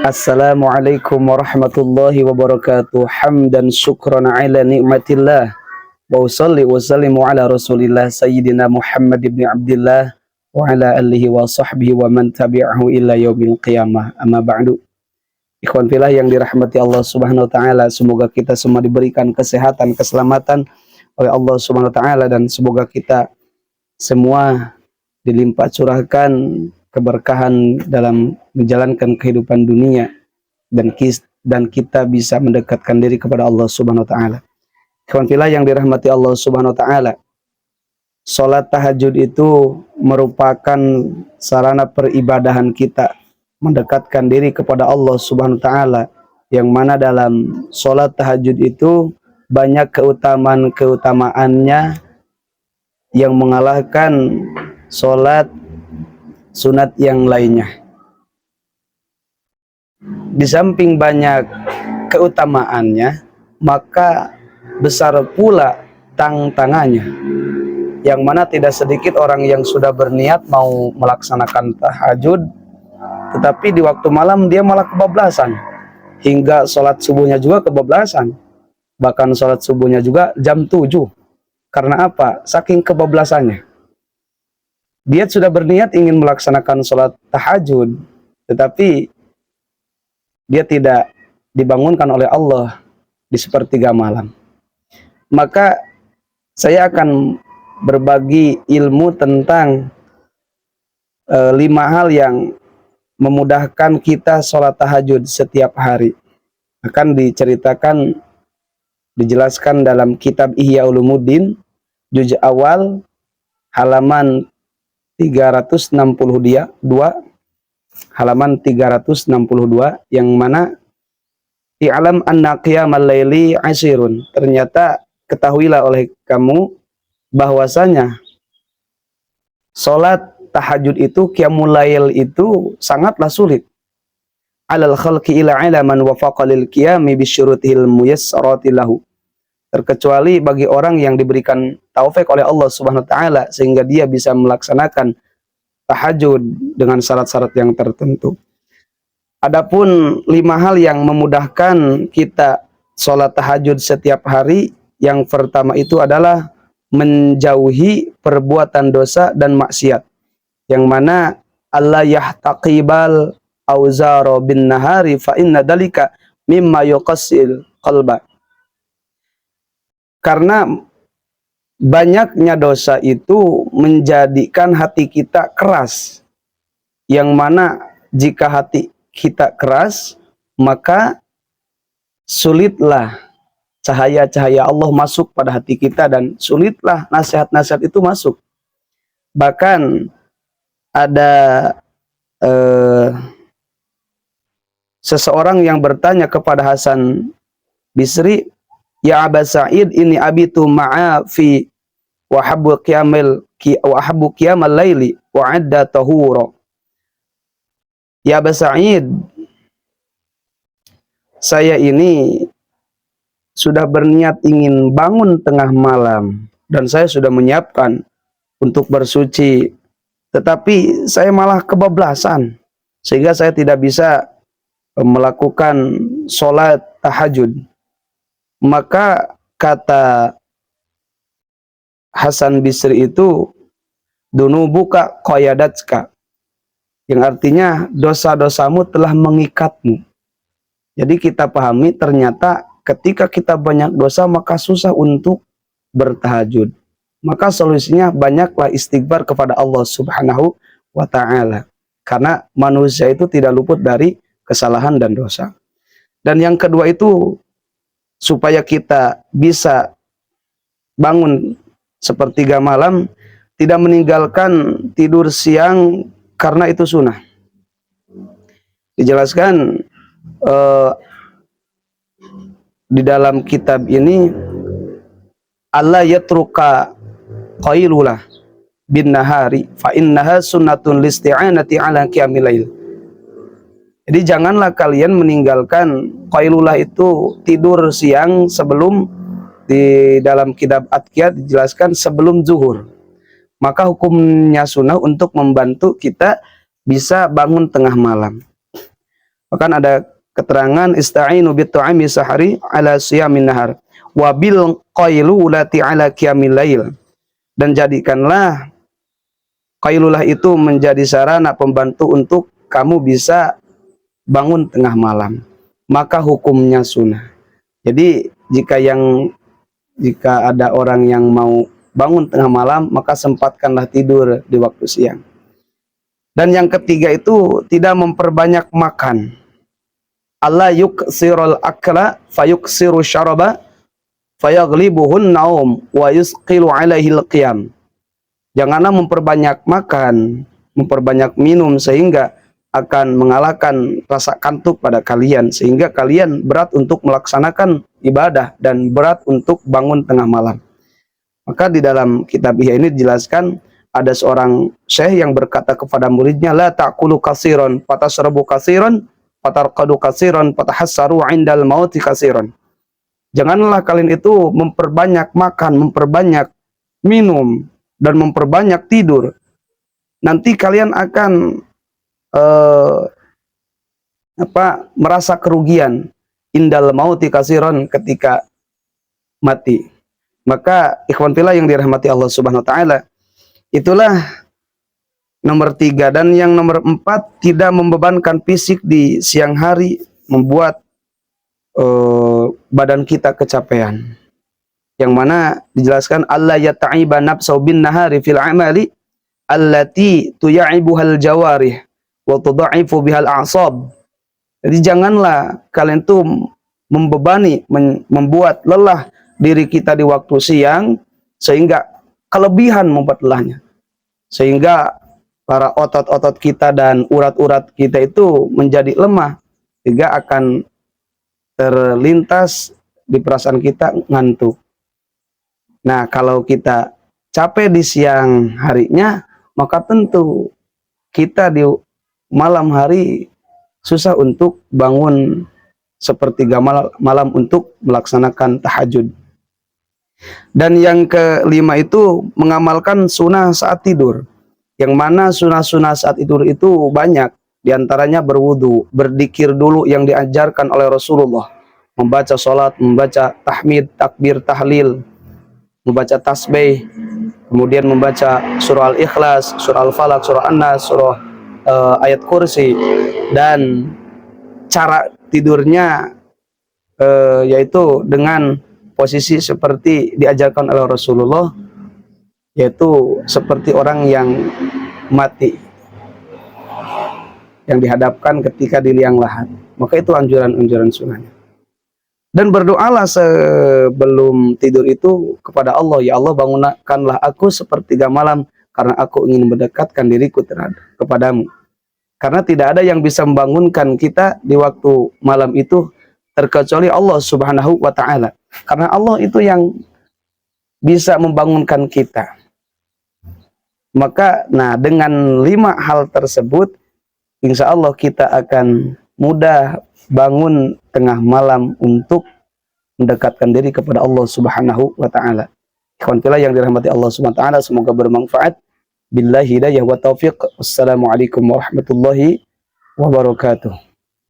Assalamualaikum warahmatullahi wabarakatuh. Hamdan syukran ala ni'matillah. Wa usalli wa sallimu ala rasulillah Sayyidina Muhammad ibn Abdillah wa ala alihi wa sahbihi wa man tabi'ahu illa yaumil qiyamah. Amma ba'du. Ikhwan fillah yang dirahmati Allah Subhanahu wa taala, semoga kita semua diberikan kesehatan, keselamatan oleh Allah Subhanahu wa taala, dan semoga kita semua dilimpah curahkan keberkahan dalam menjalankan kehidupan dunia, dan kita bisa mendekatkan diri kepada Allah Subhanahu wa taala. Ikhwan fillah yang dirahmati Allah Subhanahu wa taala, salat tahajud itu merupakan sarana peribadahan kita mendekatkan diri kepada Allah Subhanahu wa taala, yang mana dalam salat tahajud itu banyak keutamaan-keutamaannya yang mengalahkan salat sunat yang lainnya. Di samping banyak keutamaannya, maka besar pula tantangannya, yang mana tidak sedikit orang yang sudah berniat mau melaksanakan tahajud, tetapi di waktu malam dia malah kebablasan, hingga sholat subuhnya juga kebablasan, bahkan sholat subuhnya juga jam 7. Karena apa? Saking kebablasannya. Dia sudah berniat ingin melaksanakan sholat tahajud, tetapi dia tidak dibangunkan oleh Allah di sepertiga malam. Maka saya akan berbagi ilmu tentang 5 hal yang memudahkan kita sholat tahajud setiap hari. Akan dijelaskan dalam kitab Ihya Ulumuddin, juz awal, halaman 362, halaman 362, yang mana i'lam anna qiyamal laili asirun. Ternyata ketahuilah oleh kamu bahwasanya salat tahajud itu, qiyamul lail itu sangatlah sulit. Alal khalqi ila ilaman wa faqalil qiyami bisyurutihil muyassarati lahu. Terkecuali bagi orang yang diberikan taufik oleh Allah Subhanahu wa taala sehingga dia bisa melaksanakan tahajud dengan syarat-syarat yang tertentu. Adapun 5 hal yang memudahkan kita sholat tahajud setiap hari, yang pertama itu adalah menjauhi perbuatan dosa dan maksiat, yang mana Allah yahtaqibal auzaro bin nahari fa inna dalika mimma yuqassil qalba. Karena banyaknya dosa itu menjadikan hati kita keras, yang mana jika hati kita keras, maka sulitlah cahaya-cahaya Allah masuk pada hati kita, dan sulitlah nasihat-nasihat itu masuk. Bahkan ada seseorang yang bertanya kepada Hasan Bisri, ya Aba Sa'id, ini abitu ma'a fi wa habbu qiyamal laili wa adda tahura. Ya Aba Sa'id, saya ini sudah berniat ingin bangun tengah malam dan saya sudah menyiapkan untuk bersuci, tetapi saya malah kebablasan sehingga saya tidak bisa melakukan sholat tahajud. Maka kata Hasan Bisri itu, dunubuka qayadatska, yang artinya dosa-dosamu telah mengikatmu. Jadi kita pahami ternyata ketika kita banyak dosa maka susah untuk bertahajud. Maka solusinya banyaklah istighfar kepada Allah Subhanahu wa taala. Karena manusia itu tidak luput dari kesalahan dan dosa. Dan yang kedua itu, supaya kita bisa bangun sepertiga malam, tidak meninggalkan tidur siang karena itu sunnah. Dijelaskan di dalam kitab ini, Allah yatruka qailulah bin nahari fa innaha sunnatun listi'anati ala qiyamil lail. Jadi janganlah kalian meninggalkan qailulah, itu tidur siang sebelum, di dalam kitab Adqiyah dijelaskan sebelum zuhur. Maka hukumnya sunnah untuk membantu kita bisa bangun tengah malam. Bahkan ada keterangan ista'inu bittu'ami sahari ala siyamin nahar wa bil qailulati ala qiyamil lail. Dan jadikanlah qailulah itu menjadi sarana pembantu untuk kamu bisa bangun tengah malam. Maka hukumnya sunnah. Jadi jika ada orang yang mau bangun tengah malam, maka sempatkanlah tidur di waktu siang. Dan yang ketiga itu tidak memperbanyak makan. Allah yuksirul akla fayuksiru syaraba fayaglibuhun naum wa yusqilu alaihil qiyam. Janganlah memperbanyak makan, memperbanyak minum sehingga akan mengalahkan rasa kantuk pada kalian, sehingga kalian berat untuk melaksanakan ibadah dan berat untuk bangun tengah malam. Maka di dalam kitab Ihya ini dijelaskan ada seorang syekh yang berkata kepada muridnya, la ta'kulu katsiran fatasrabu katsiran fatarqadu katsiran fatahassaru 'indal mauti katsiran. Janganlah kalian itu memperbanyak makan, memperbanyak minum dan memperbanyak tidur. Nanti kalian akan merasa kerugian indal mauti katsiran, ketika mati. Maka ikhwan fillah yang dirahmati Allah Subhanahu wa taala, itulah nomor 3. Dan yang nomor 4, tidak membebankan fisik di siang hari, membuat badan kita kecapean. Yang mana dijelaskan Allah yata'iba nafsu bin nahari fil amali allati tuya'ibuhal jawarih wa tudha'ifu bihal a'sab. Jadi janganlah kalian tuh membebani, membuat lelah diri kita di waktu siang sehingga kelebihan membuat lelahnya, sehingga para otot-otot kita dan urat-urat kita itu menjadi lemah, sehingga akan terlintas di perasaan kita ngantuk. Nah, kalau kita capek di siang harinya, maka tentu kita di malam hari susah untuk bangun sepertiga malam untuk melaksanakan tahajud. Dan yang kelima itu mengamalkan sunnah saat tidur. Yang mana sunnah-sunnah saat tidur itu banyak. Di antaranya berwudu, berzikir dulu yang diajarkan oleh Rasulullah, membaca salat, membaca tahmid, takbir, tahlil, membaca tasbih, kemudian membaca surah Al-Ikhlas, surah Al-Falaq, surah An-Nas, surah ayat kursi. Dan cara tidurnya yaitu dengan posisi seperti diajarkan oleh Rasulullah, yaitu seperti orang yang mati, yang dihadapkan ketika di liang lahat. Maka itu anjuran-anjuran sunnahnya. Dan berdoalah sebelum tidur itu kepada Allah, ya Allah, bangunkanlah aku sepertiga malam karena aku ingin mendekatkan diriku kepadamu. Karena tidak ada yang bisa membangunkan kita di waktu malam itu terkecuali Allah Subhanahu wa taala. Karena Allah itu yang bisa membangunkan kita. Maka dengan 5 hal tersebut, insya Allah kita akan mudah bangun tengah malam untuk mendekatkan diri kepada Allah Subhanahu wa taala. Ikhwan fillah yang dirahmati Allah Subhanahu wa taala, semoga bermanfaat. Billahi hidayah wa taufiq. Wassalamualaikum warahmatullahi wabarakatuh.